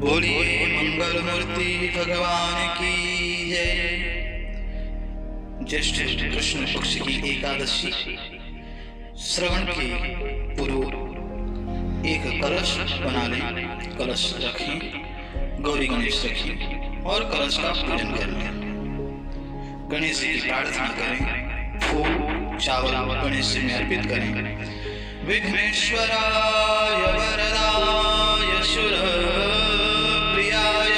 बोलिए मंगल मूर्ति भगवान की जय। ज्येष्ठ कृष्ण पक्ष की एकादशी श्रवण के पूर्व एक कलश बना लें, कलश रखें, गौरी गणेश रखें और कलश का पूजन कर लें। गणेश जी की प्रार्थना करें, फूल चावल गणेश जी में अर्पित करें। विघ्नेश्वराय वरदाय सुर प्रियाय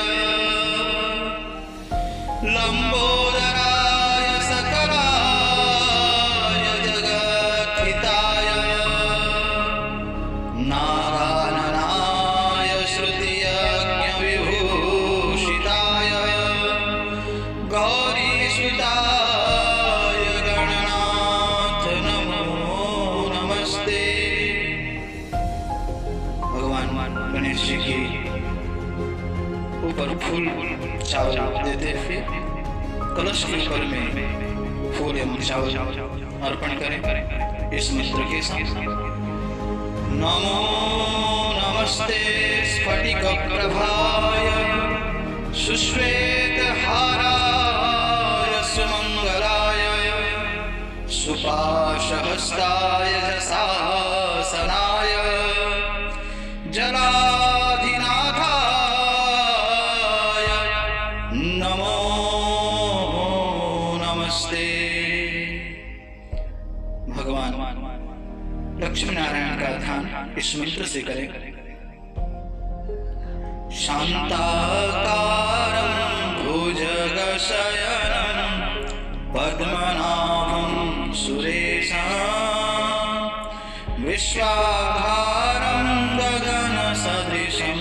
लंबोदराय सकलाय जगद्हिताय नारायणाय श्रुतियज्ञ विभूषिताय गौरीसुताय गणनाथ नमो नमस्ते। भगवान गणेश जी के ऊपर फूल चावल देते हुए कलश के ऊपर में फूल एवं चावल अर्पण करें इस मंत्र के साथ। नमो नमस्ते स्फटिक प्रभाय सुश्वेत हाराय सुमंगलाय सुपाशहस्ताय जसासनाय जलाधिनाथाय नमो नमस्ते। भगवान लक्ष्मी नारायण का ध्यान इस मंत्र से करें। शांताकारं भुजगशयनं पद्मनाभं सुरेशं विश्वाधारं गगनसदृशं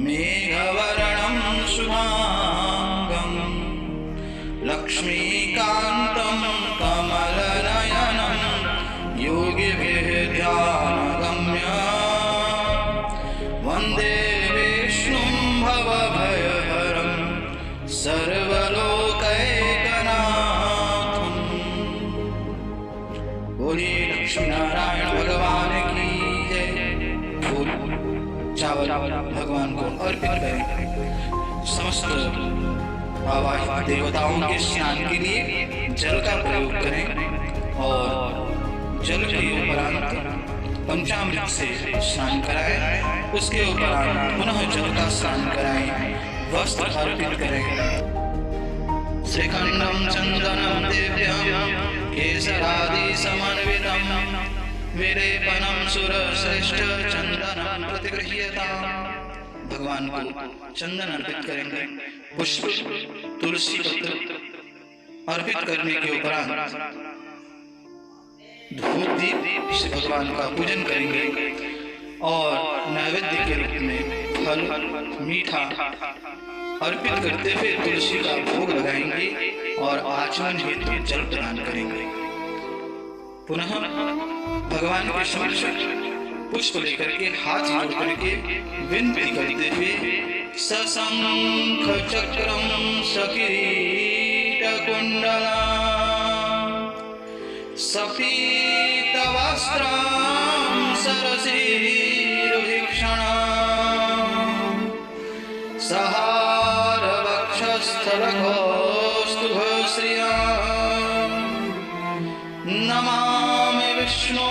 मेघवर्णं शुभांगं लक्ष्मीकान्तं कमलनयनं योगिभिः ध्यानगम्यं वन्दे विष्णुं भवभयहरं सर्वलोकैकनाथं। बोलिए लक्ष्मी नारायण भगवान की जय। फूल चावल भगवान को अर्पित करें। समस्त आवाहित देवताओं के स्नान के लिए जल का प्रयोग करें और जल के उपरांत पंचामृत से स्नान कराएं। उसके उपरांत पुनः जल का स्नान कराएं, वस्त्र अर्पित करें। श्रीखंडम चंदनम दिव्यम केसरादि समन्वितम विलेपनम सुरश्रेष्ठ चंदनम प्रतिगृह्यताम्। भगवान को चंदन अर्पित करेंगे। पुष्प तुलसी पत्र अर्पित करने के उपरांत धूप दीप से भगवान का पूजन करेंगे और नैवेद्य के रूप में फल मीठा अर्पित करते हुए तुलसी का भोग लगाएंगे और आचमन हेतु जल प्रदान करेंगे। पुनः भगवान के समक्ष पुष्प लेकर के हाथ जोड़ करके विनती करते हुए सशंख चक्रम सकिरीट कुंडला सपीत वस्त्रं सरसीरुभीक्षणं सहार वक्षस्थलकौस्तुभश्रियं नमामि विष्णु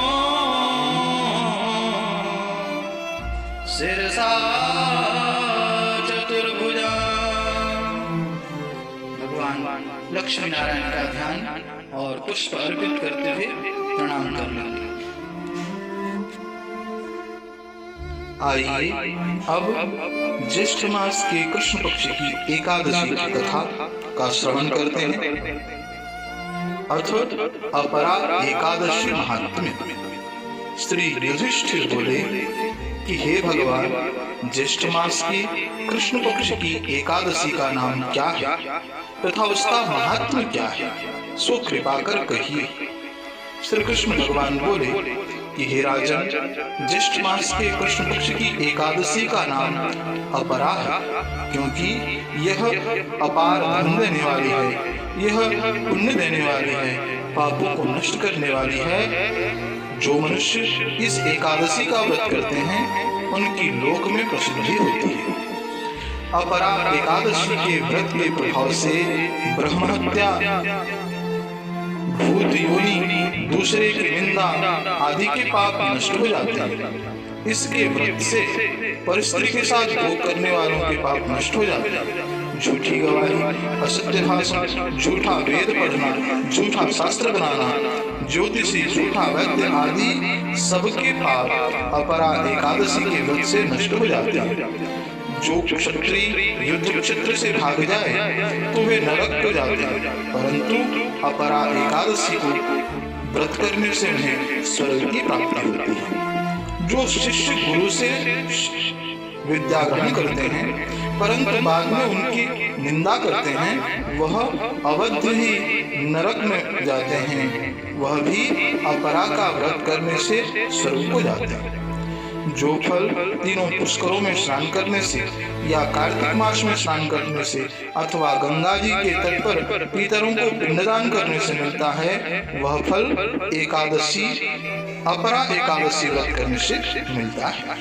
शिरसा चतुर्भुजा। भगवान लक्ष्मी नारायण का ध्यान और पुष्प अर्पित करते हुए प्रणाम कर लेंगे। आइए अब ज्येष्ठ मास के कृष्ण पक्ष की एकादशी की कथा का श्रवण करते हैं। अथ अपरा एकादशी महात्म्य। श्री युधिष्ठिर बोले कि हे भगवान, ज्येष्ठ मास की कृष्ण पक्ष की एकादशी का नाम क्या है तथा उसका महात्म्य क्या है, सो कृपा कर कहिए। श्री कृष्ण भगवान बोले कि हे राजन, ज्येष्ठ मास के कृष्ण पक्ष की एकादशी का नाम अपरा है, क्योंकि यह अपार धन देने वाली है, यह पुण्य देने वाली है, पापों को नष्ट करने वाली है। जो मनुष्य इस एकादशी का व्रत करते हैं उनकी लोक में प्रसिद्धि होती है। अपरा एकादशी के व्रत के प्रभाव से ब्रह्महत्या, भूत योनि, दूसरे की निंदा आदि के पाप नष्ट हो जाते हैं। इसके व्रत से परिस्थिति के साथ भोग करने वालों के पाप नष्ट हो जाते हैं। झूठी गवाही, असत्य भाषण, झूठा वेद पढ़ना, झूठा शास्त्र बनाना, ज्योतिषी, झूठा वैद्य आदि सबके पाप अपरा एकादशी के व्रत से नष्ट हो जाते हैं। जो क्षत्रिय युद्ध क्षेत्र से भाग जाए तो वे नरक को जाते हैं, परंतु अपरा एकादशी को व्रत करने से उन्हें स्वर्ग की प्राप्ति होती है। जो शिष्य गुरु से विद्या ग्रहण करते हैं परंतु बाद में उनकी निंदा करते हैं, वह अवश्य ही नरक में जाते हैं। वह भी अपरा का व्रत करने से स्वर्ग को जाते हैं। जो फल तीनों पुष्करों में स्नान करने से या कार्तिक मास में स्नान करने से अथवा गंगा जी के तट पर पितरों को पिंडदान करने से मिलता है, वह फल एकादशी, अपरा एकादशी व्रत करने से मिलता है।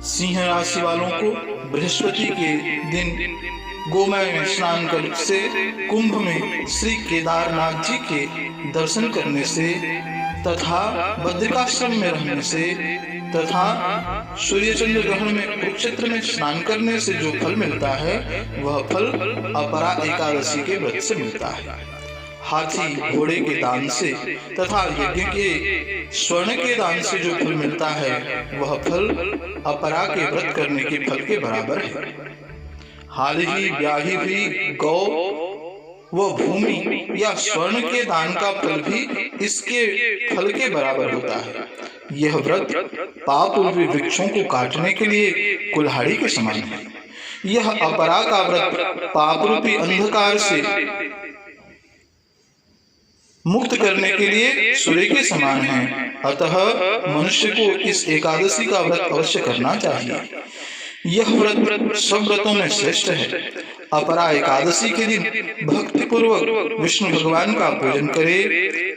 सिंह राशि वालों को बृहस्पति के दिन गोमय में स्नान करने से, कुंभ में श्री केदारनाथ जी के दर्शन करने से तथा बद्रिकाश्रम में रहने से तथा सूर्य चंद्र ग्रहण में कुरुक्षेत्र में स्नान करने से जो फल मिलता है, वह फल अपरा एकादशी के व्रत से मिलता है। हाथी घोड़े के दान से तथा यज्ञ के स्वर्ण के दान से जो फल मिलता है, वह फल अपरा के व्रत करने के फल के बराबर है। हाल ही ब्याही हुई गौ व भूमि या स्वर्ण के दान का फल भी इसके फल के बराबर होता है। यह व्रत पाप रूपी वृक्षों को काटने के लिए कुल्हाड़ी के समान है। यह अपरा का व्रत पाप रूपी अंधकार से मुक्त करने के लिए सूर्य के समान है। अतः मनुष्य को इस एकादशी का व्रत अवश्य करना चाहिए। यह व्रत सब व्रतों में श्रेष्ठ है। अपरा एकादशी के दिन भक्ति पूर्वक विष्णु भगवान का पूजन करे,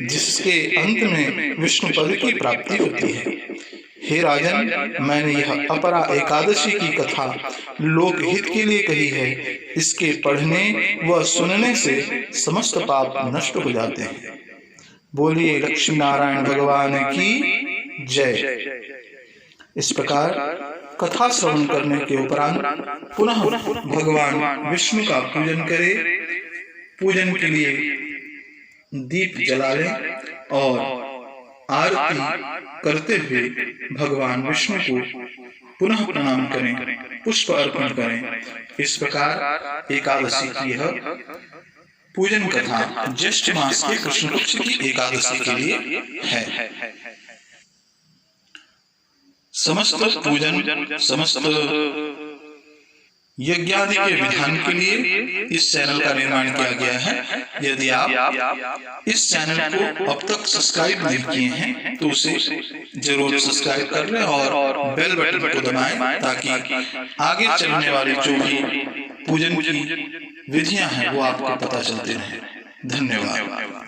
जिसके अंत में विष्णु पद की प्राप्ति होती है। हे राजन, मैंने यह अपरा एकादशी की कथा लोक हित के लिए कही है। इसके पढ़ने व सुनने से समस्त पाप नष्ट हो जाते हैं। बोलिए लक्ष्मी नारायण भगवान की जय। इस प्रकार कथा श्रवण करने के उपरांत पुनः भगवान विष्णु का पूजन करें। पूजन के लिए दीप जला लें और आरती करते हुए भगवान विष्णु को पुनः प्रणाम करें, पुष्प अर्पण करें। इस प्रकार एकादशी की यह पूजन कथा ज्येष्ठ मास के कृष्ण पक्ष की एकादशी के लिए है। समस्त पूजन, समस्त यज्ञादि के विधान के लिए इस चैनल का निर्माण किया गया है। यदि आप इस चैनल को अब तक सब्सक्राइब नहीं किए हैं तो उसे जरूर सब्सक्राइब कर लें और बेल बटन को दबाएं, ताकि आगे चलने वाली जो भी पूजन की विधियां हैं वो आपको पता चलती रहें। धन्यवाद।